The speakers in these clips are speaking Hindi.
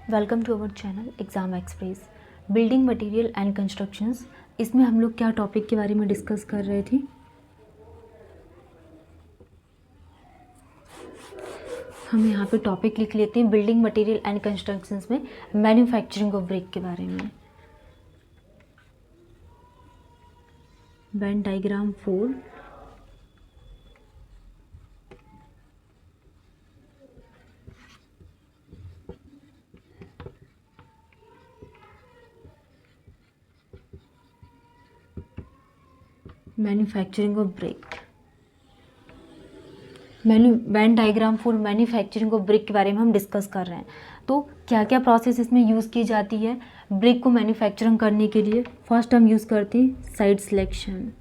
Welcome to our channel Exam Express. Building material and constructions, इसमें हम लोग क्या टॉपिक के बारे में डिस्कस कर रहे थे। हम यहाँ पे टॉपिक लिख लेते हैं बिल्डिंग मटेरियल एंड कंस्ट्रक्शंस में मैन्युफैक्चरिंग ऑफ ब्रिक के बारे में। Venn diagram 4 manufacturing of brick, when diagram for manufacturing of brick के बारे में हम डिस्कस कर रहे हैं। तो क्या क्या प्रोसेस इसमें यूज़ की जाती है ब्रिक को मैन्युफैक्चरिंग करने के लिए। फर्स्ट हम यूज़ करते हैं साइट सिलेक्शन।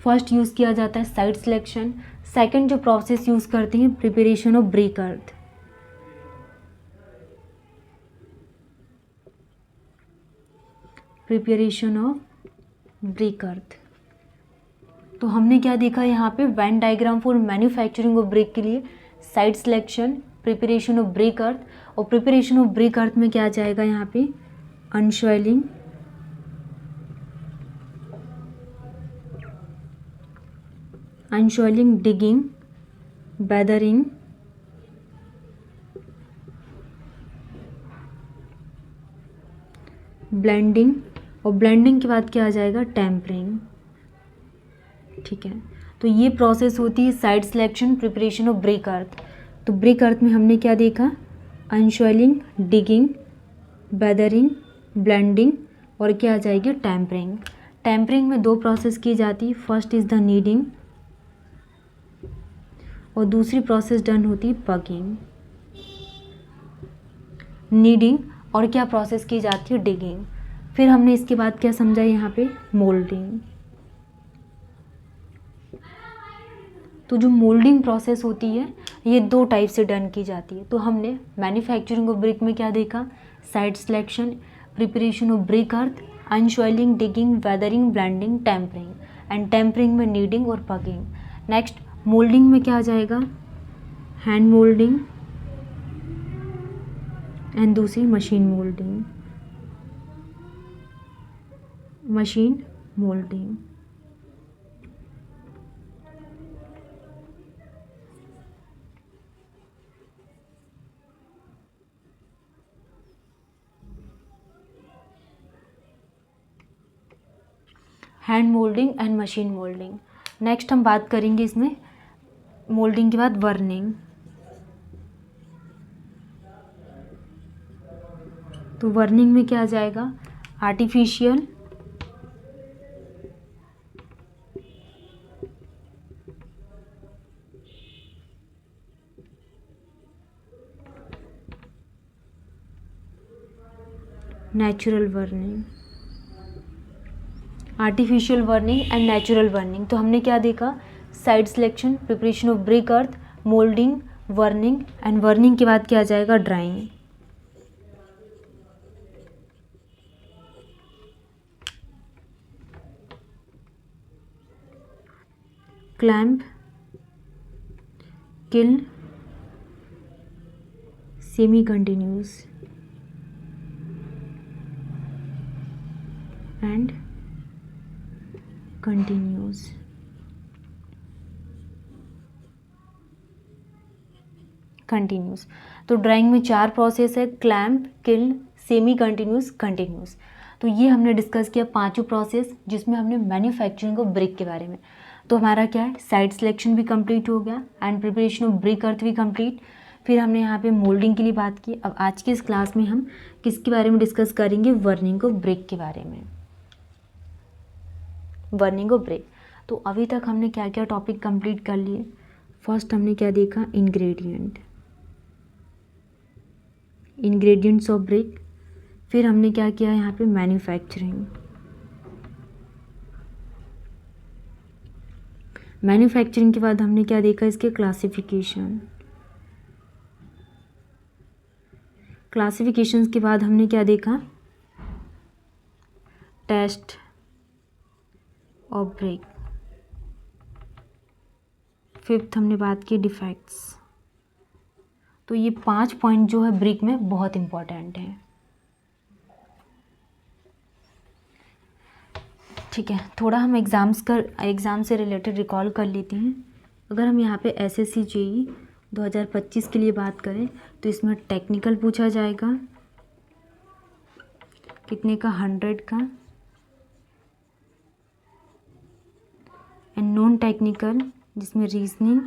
फर्स्ट यूज़ किया जाता है साइट सिलेक्शन। सेकंड जो प्रोसेस यूज़ करते हैं preparation of brick earth. Preparation of brick earth. तो हमने क्या देखा यहाँ पे, Venn diagram for manufacturing of brick के लिए site selection, preparation of brick earth. और प्रिपरेशन ऑफ ब्रिक अर्थ में क्या जाएगा यहाँ पे, अनसॉइलिंग, डिगिंग, वेदरिंग, ब्लेंडिंग। और ब्लेंडिंग के बाद क्या आ जाएगा, टेम्परिंग। ठीक है, तो ये प्रोसेस होती है site selection, preparation of brick earth. तो ब्रिक अर्थ में हमने क्या देखा, अनसॉइलिंग, डिगिंग, वेदरिंग, ब्लेंडिंग और क्या आ जाएगी, टेम्परिंग। टेम्परिंग में दो प्रोसेस की जाती है, फर्स्ट इज़ द नीडिंग और दूसरी प्रोसेस डन होती है पगिंग। नीडिंग और क्या प्रोसेस की जाती है, डिगिंग। फिर हमने इसके बाद क्या समझा यहाँ पे, मोल्डिंग। तो जो मोल्डिंग प्रोसेस होती है ये दो टाइप से डन की जाती है। तो हमने मैन्युफैक्चरिंग ऑफ ब्रिक में क्या देखा, site selection, preparation of brick earth, unsoiling, digging, weathering, blending, tempering. And tempering में नीडिंग और पगिंग। नेक्स्ट मोल्डिंग में क्या आ जाएगा, हैंड मोल्डिंग एंड दूसरी machine moulding. Machine moulding. Hand moulding and machine moulding. Next हम बात करेंगे इसमें मोल्डिंग के बाद वर्निंग। तो वर्निंग में क्या आ जाएगा, artificial, natural burning. Artificial burning and natural burning. तो हमने क्या देखा, site selection, preparation of brick earth, moulding, burning and burning के बाद क्या आ जाएगा, drawing. Clamp, kiln, semi continuous and continuous. Continuous. तो ड्राइंग में चार प्रोसेस है, clamp, kiln, semi continuous, continuous. तो ये हमने डिस्कस किया पांचों प्रोसेस जिसमें हमने मैन्युफैक्चरिंग ऑफ ब्रिक के बारे में। तो हमारा क्या है, साइट सिलेक्शन भी कंप्लीट हो गया एंड प्रिपरेशन ऑफ ब्रिक अर्थ भी कंप्लीट। फिर हमने यहाँ पे मोल्डिंग के लिए बात की। अब आज की इस क्लास में हम किसके बारे में डिस्कस करेंगे, वर्निंग ऑफ ब्रिक के बारे में। Burning of brick. तो अभी तक हमने क्या क्या टॉपिक कंप्लीट कर लिए। फर्स्ट हमने क्या देखा, इंग्रेडिएंट्स ऑफ ब्रिक। फिर हमने क्या किया यहाँ पे, मैन्युफैक्चरिंग। मैन्युफैक्चरिंग के बाद हमने क्या देखा, इसके क्लासिफिकेशन। क्लासिफिकेशंस के बाद हमने क्या देखा, टेस्ट ऑफ ब्रिक। फिफ्थ हमने बात की डिफेक्ट्स। तो ये 5 पॉइंट जो है ब्रिक में बहुत इम्पॉर्टेंट है। ठीक है, थोड़ा हम एग्ज़ाम से रिलेटेड रिकॉल कर लेते हैं। अगर हम यहाँ पे SSC JEE 2025 के लिए बात करें तो इसमें टेक्निकल पूछा जाएगा, कितने का, 100 का, एंड नॉन टेक्निकल जिसमें रीजनिंग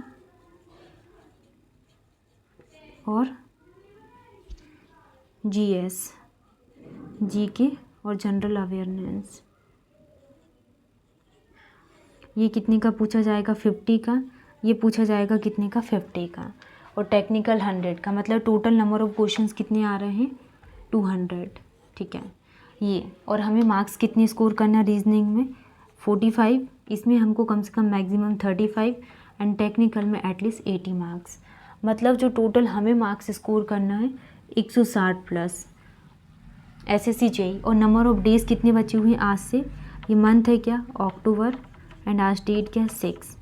और GS, GK और जनरल अवेयरनेस, ये कितने का पूछा जाएगा, 50 का। ये पूछा जाएगा कितने का, 50 का। और टेक्निकल 100 का, मतलब टोटल नंबर ऑफ क्वेश्चंस कितने आ रहे हैं, 200। ठीक है, ये। और हमें मार्क्स कितने स्कोर करना, रीजनिंग में 45, इसमें हमको कम से कम मैक्सिमम 35, एंड टेक्निकल में एटलीस्ट 80 मार्क्स। मतलब जो टोटल हमें मार्क्स स्कोर करना है 160 प्लस SSC JEE। और नंबर ऑफ डेज़ कितने बचे हुए हैं आज से, ये मंथ है क्या, अक्टूबर, एंड आज डेट क्या है, 6।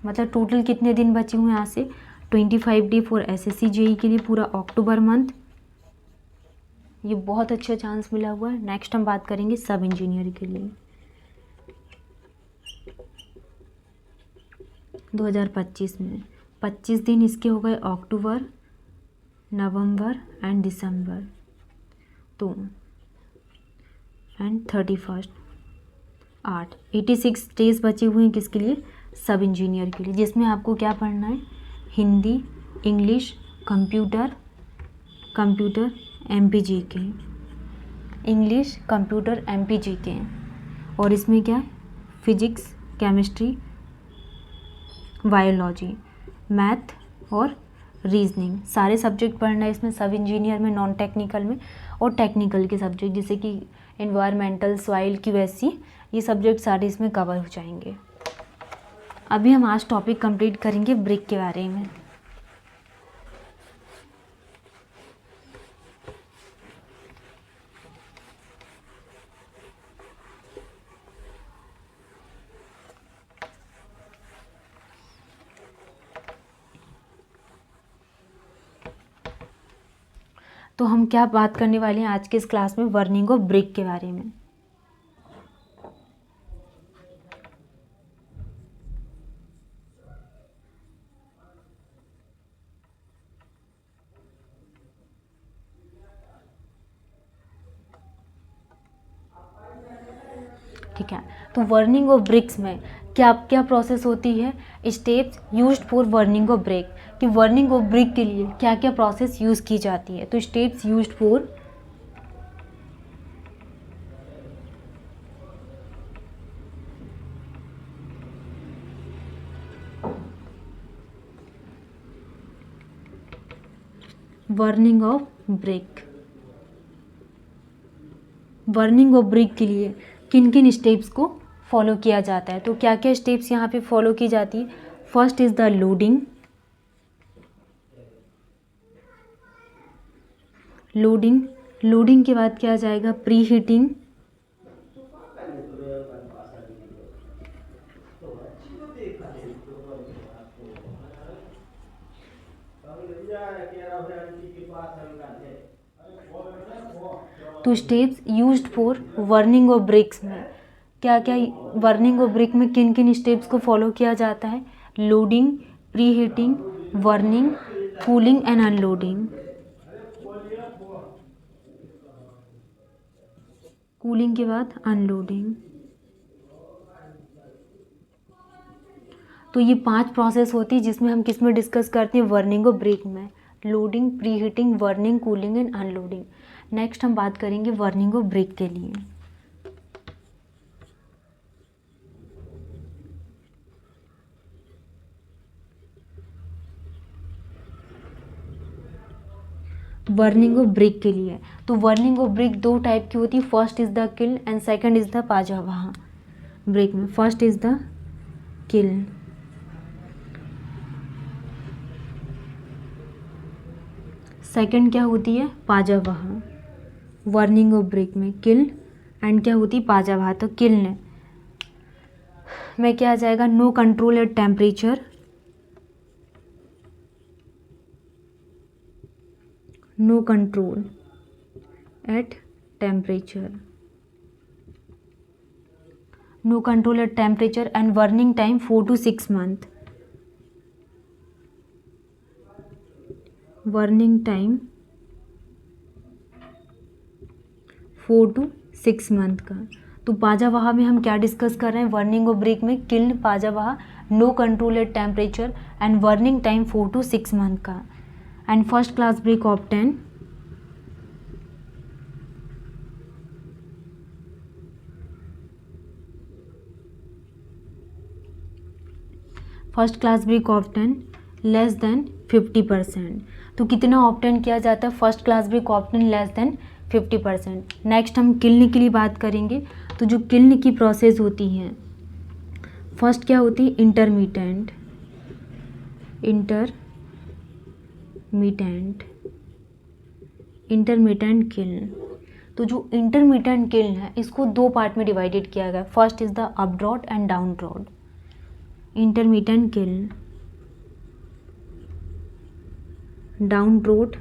मतलब टोटल कितने दिन बचे हुए हैं आज से, 25 डे फॉर SSC JEE के लिए, पूरा अक्टूबर मंथ। ये बहुत अच्छा चांस मिला हुआ है। नेक्स्ट हम बात करेंगे सब इंजीनियर के लिए 2025 में 25 दिन इसके हो गए, अक्टूबर, नवंबर एंड दिसंबर, तो एंड 31, 86 डेज बचे हुए हैं किसके लिए, सब इंजीनियर के लिए, जिसमें आपको क्या पढ़ना है, Hindi, English, computer MPGK, English, computer, MPGK, और इसमें क्या है, फिजिक्स, केमिस्ट्री, बायोलॉजी, मैथ और रीजनिंग, सारे सब्जेक्ट पढ़ना है इसमें सब इंजीनियर में, नॉन टेक्निकल में। और टेक्निकल के सब्जेक्ट जैसे कि एनवायरमेंटल, सॉइल की वैसी, ये सब्जेक्ट सारे इसमें कवर हो जाएंगे। अभी हम आज टॉपिक कंप्लीट करेंगे ब्रिक के बारे में। तो हम क्या बात करने वाले हैं आज के इस क्लास में, वर्निंग ऑफ ब्रिक के बारे में। ठीक है, तो वर्निंग ऑफ ब्रिक्स में क्या क्या प्रोसेस होती है, steps used for burning of brick, कि वर्निंग ऑफ ब्रिक के लिए क्या क्या प्रोसेस यूज़ की जाती है। तो steps used for burning of brick, burning of brick के लिए किन किन स्टेप्स को फॉलो किया जाता है। तो क्या क्या स्टेप्स यहाँ पे फॉलो की जाती है, first is the loading, loading के बाद क्या आ जाएगा, प्री हीटिंग, तो steps used for burning of BRICS में क्या क्या, वर्निंग ऑफ ब्रिक में किन किन स्टेप्स को फॉलो किया जाता है, loading, pre heating, burning, cooling and unloading. Cooling के बाद अनलोडिंग। तो ये 5 प्रोसेस होती है जिसमें हम किस में डिस्कस करते हैं, वर्निंग ऑफ ब्रिक में, loading, pre heating, burning, cooling and unloading. Next हम बात करेंगे वर्निंग ऑफ ब्रिक के लिए। वर्निंग ऑफ ब्रिक के लिए, तो वर्निंग ऑफ ब्रिक 2 टाइप की होती है, first is the kiln and second is the पाजावाहा। ब्रिक में first is the kiln, second क्या होती है, पाजावाहा। वर्निंग ऑफ ब्रिक में किल्न एंड क्या होती है, पाजावाहा। तो किल्न में क्या आ जाएगा, no control at temperature, no control at temperature, no control at temperature and burning time 4 to 6 month, burning time 4 to 6 month का। तो पाजावाहा में हम क्या डिस्कस कर रहे हैं, बर्निंग और ब्रिक में किल्न पाजावाहा, no control at temperature and burning time 4 to 6 month का। And first class brick obtain, first class brick obtain less than 50%। तो कितना ऑब्टेन किया जाता है first class brick obtain less than 50%। Next हम किल्न के लिए बात करेंगे। तो जो किल्न की प्रोसेस होती हैं, फर्स्ट क्या होती है, इंटरमीडिएट, इंटरमीडिएट किल्न। तो जो इंटरमीडिएट किल्न है इसको दो पार्ट में डिवाइडेड किया गया। First is the up draught and down draught. Intermediate kiln, down draught,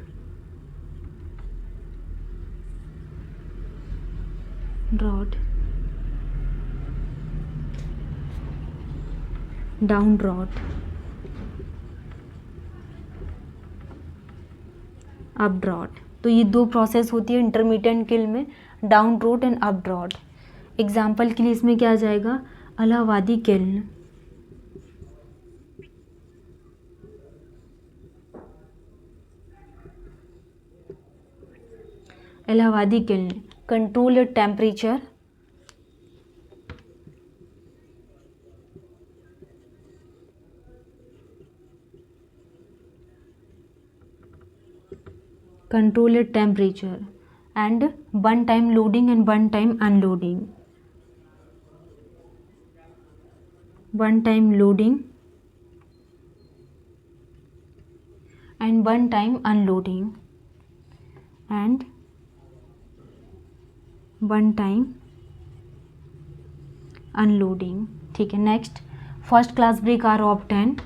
down draught, up draught. तो ये दो प्रोसेस होती है इंटरमीडिएट किल्न में, down draught and up draught. Example के लिए इसमें क्या आ जाएगा, इलाहाबादी किल्न, इलाहाबादी kiln, control at temperature, control at temperature and one time loading and one time unloading, one time loading and one time unloading and one time unloading। ठीक है। Next first class brick are obtain,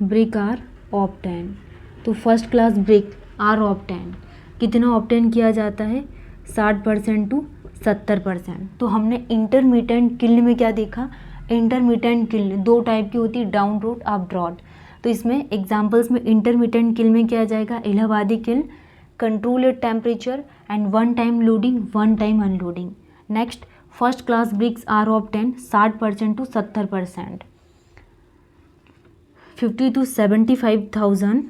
brick are obtain. तो first class brick are obtain, कितना ऑब्टेन किया जाता है, 60% to 70%। तो हमने इंटरमीडिएट किल्न में क्या देखा, इंटरमीडिएट किल्न दो टाइप की होती है, डाउन ड्रॉट, अप ड्रॉट। तो इसमें एग्जांपल्स में इंटरमीडिएट किल्न में क्या आ जाएगा, इलाहाबादी kiln, control at temperature and one time loading, one time unloading. Next first class bricks are obtain 60% to 70%, 50 to 75,000,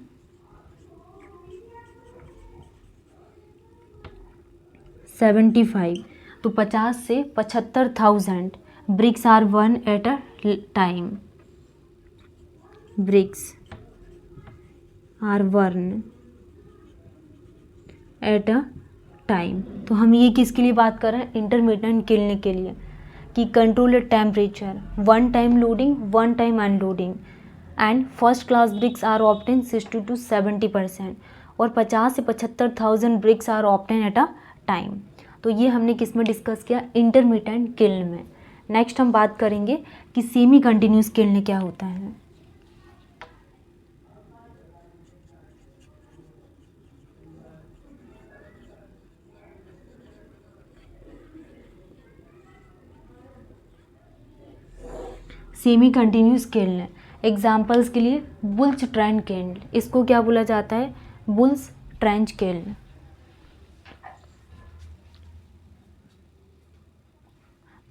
75 तो 50 से 75,000 bricks are one at a time, bricks are one at a time. तो हम ये किसके लिए बात कर रहे हैं, इंटरमीडिएट किल्न के लिए, कि control at temperature, one time loading, one time unloading and first class bricks are obtain 60 to 70% और 50 से 75,000 bricks are obtain at a time. तो ये हमने किस में डिस्कस किया, इंटरमीडिएट किल्न में। नेक्स्ट हम बात करेंगे कि सेमी कंटिन्यूस किल्न क्या होता है। सेमी कंटिन्यूस किल्न एग्जाम्पल्स के लिए बुल्स ट्रेंच किल्न, इसको क्या बोला जाता है, बुल्स ट्रेंच किल्न।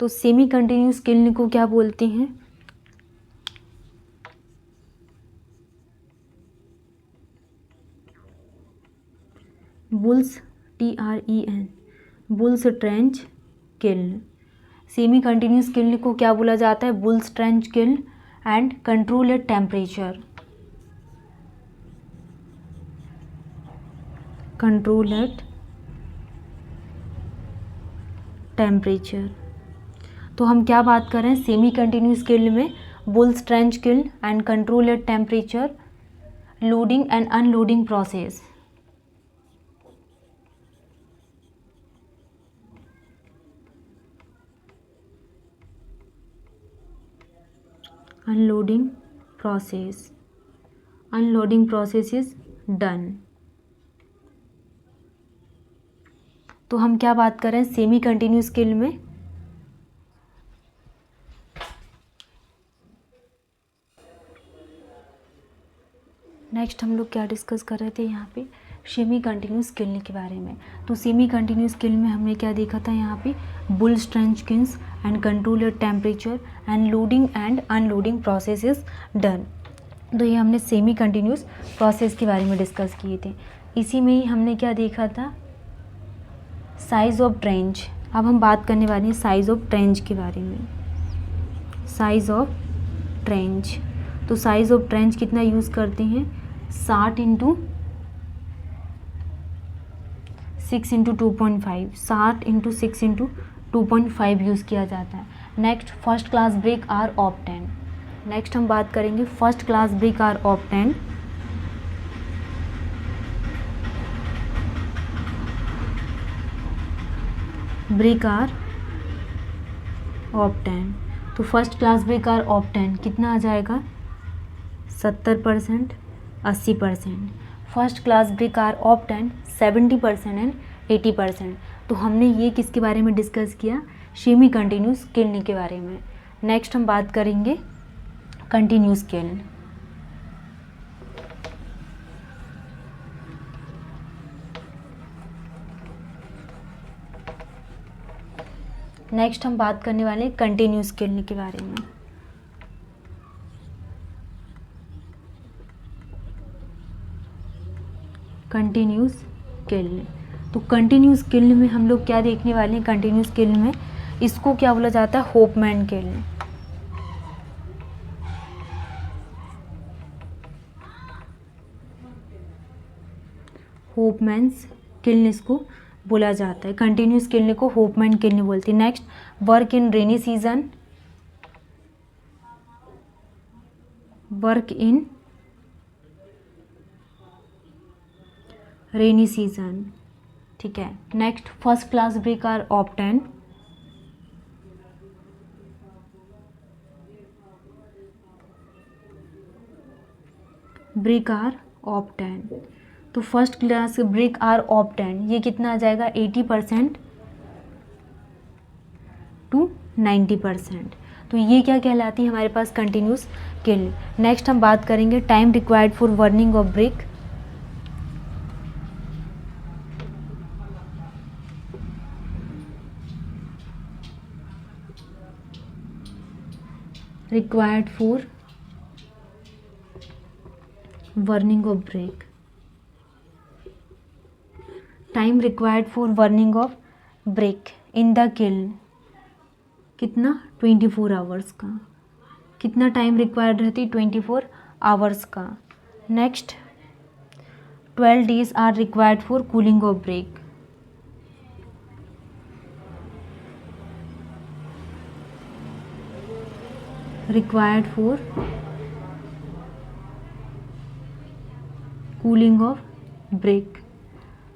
तो सेमी कंटिन्यूस किल्न को क्या बोलते हैं, bulls, TREN, bulls trench kiln. Semi continuous kiln को क्या बोला जाता है, bulls trench kiln and control at temperature, control at temperature. तो हम क्या बात कर रहे हैं, सेमी कंटिन्यूस किल्न में bulls trench kiln and control at temperature, loading and unloading process, unloading process is done. तो हम क्या बात कर रहे हैं सेमी कंटिन्यूस किल में, नेक्स्ट हम लोग क्या डिस्कस कर रहे थे यहाँ पे सेमी कंटिन्यूस किल के बारे में। तो सेमी कंटिन्यूस किल में हमने क्या देखा था यहाँ पे Bull trench kilns and control your temperature and loading and unloading process is done. तो ये हमने सेमी कंटिन्यूस प्रोसेस के बारे में डिस्कस किए थे। इसी में ही हमने क्या देखा था साइज़ ऑफ ट्रेंच। अब हम बात करने वाले हैं साइज़ ऑफ ट्रेंच के बारे में। साइज़ ऑफ ट्रेंच, तो साइज़ ऑफ ट्रेंच कितना यूज़ करते हैं 60 into 6 into 2.5, 60 into 6 into 2.5 use किया जाता है। Next first class brick are obtain. Next हम बात करेंगे first class brick are obtain. Brick are obtain, तो first class brick are obtain कितना आ जाएगा 70%, 80%। First class brick are obtain 70% and 80%। तो हमने ये किसके बारे में डिस्कस किया सेमी कंटिन्यूस किल के बारे में। नेक्स्ट हम बात करेंगे कंटिन्यूस किल। नेक्स्ट हम बात करने वाले हैं कंटिन्यूस किल के बारे में। कंटिन्यूस किल, तो कंटिन्यूस किल में हम लोग क्या देखने वाले हैं कंटिन्यूस किल में, इसको क्या बोला जाता है होपमैन किल। होपमैन्स किल इसको बोला जाता है, कंटिन्यूस किल को होपमैन किल बोलते हैं। Next work in rainy season, work in rainy season, ठीक है। Next first class brick are obtain, brick are obtain, तो first class brick are obtain ये कितना आ जाएगा 80% टू 90%। तो ये क्या कहलाती है हमारे पास कंटिन्यूस किल। नेक्स्ट हम बात करेंगे time required for burning of brick. Required for burning of brick, time required for burning of brick in the kiln कितना 24 आवर्स का। कितना टाइम रिक्वायर्ड रहती 24 आवर्स का। Next 12 days are required for cooling of brick, required for cooling of brick.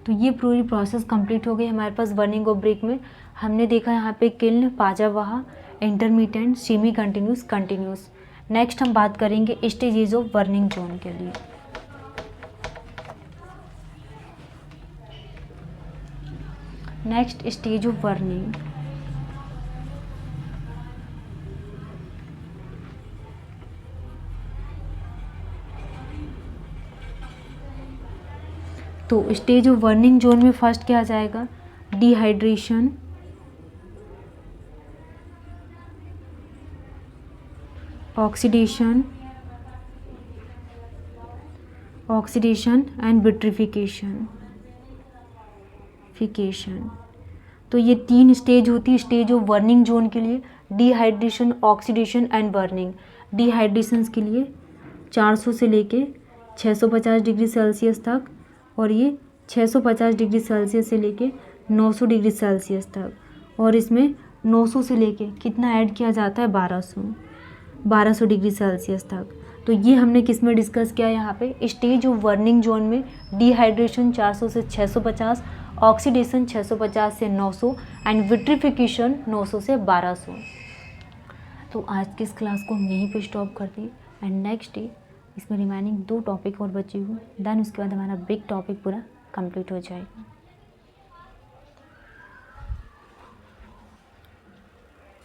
तो ये पूरी प्रोसेस कंप्लीट हो गई हमारे पास बर्निंग ऑफ ब्रिक में। हमने देखा यहाँ पे किल्न, पाजावाहा, intermediate, semi continuous, continuous. Next हम बात करेंगे स्टेजेस ऑफ बर्निंग जोन के लिए। नेक्स्ट स्टेज ऑफ बर्निंग, तो स्टेज ऑफ बर्निंग जोन में फर्स्ट क्या आ जाएगा डिहाइड्रेशन, ऑक्सीडेशन एंड विट्रिफिकेशन। तो ये 3 स्टेज होती है स्टेज ऑफ बर्निंग जोन के लिए, dehydration, oxidation and burning. Dehydration के लिए 400 से लेके 650 डिग्री सेल्सियस तक, और ये 650 डिग्री सेल्सियस से लेके 900 डिग्री सेल्सियस तक, और इसमें 900 से लेके कितना ऐड किया जाता है 1200 डिग्री सेल्सियस तक। तो ये हमने किस में डिस्कस किया यहाँ पे स्टेज ऑफ बर्निंग जोन में डिहाइड्रेशन 400 से 650, ऑक्सीडेशन 650 से 900 एंड विट्रिफिकेशन 900 से 1200। तो आज की इस क्लास को हम यहीं पे स्टॉप करते हैं एंड नेक्स्ट डे इसमें रिमेनिंग 2 टॉपिक और बचे हुए, देन उसके बाद हमारा बिग टॉपिक पूरा कंप्लीट हो जाएगा।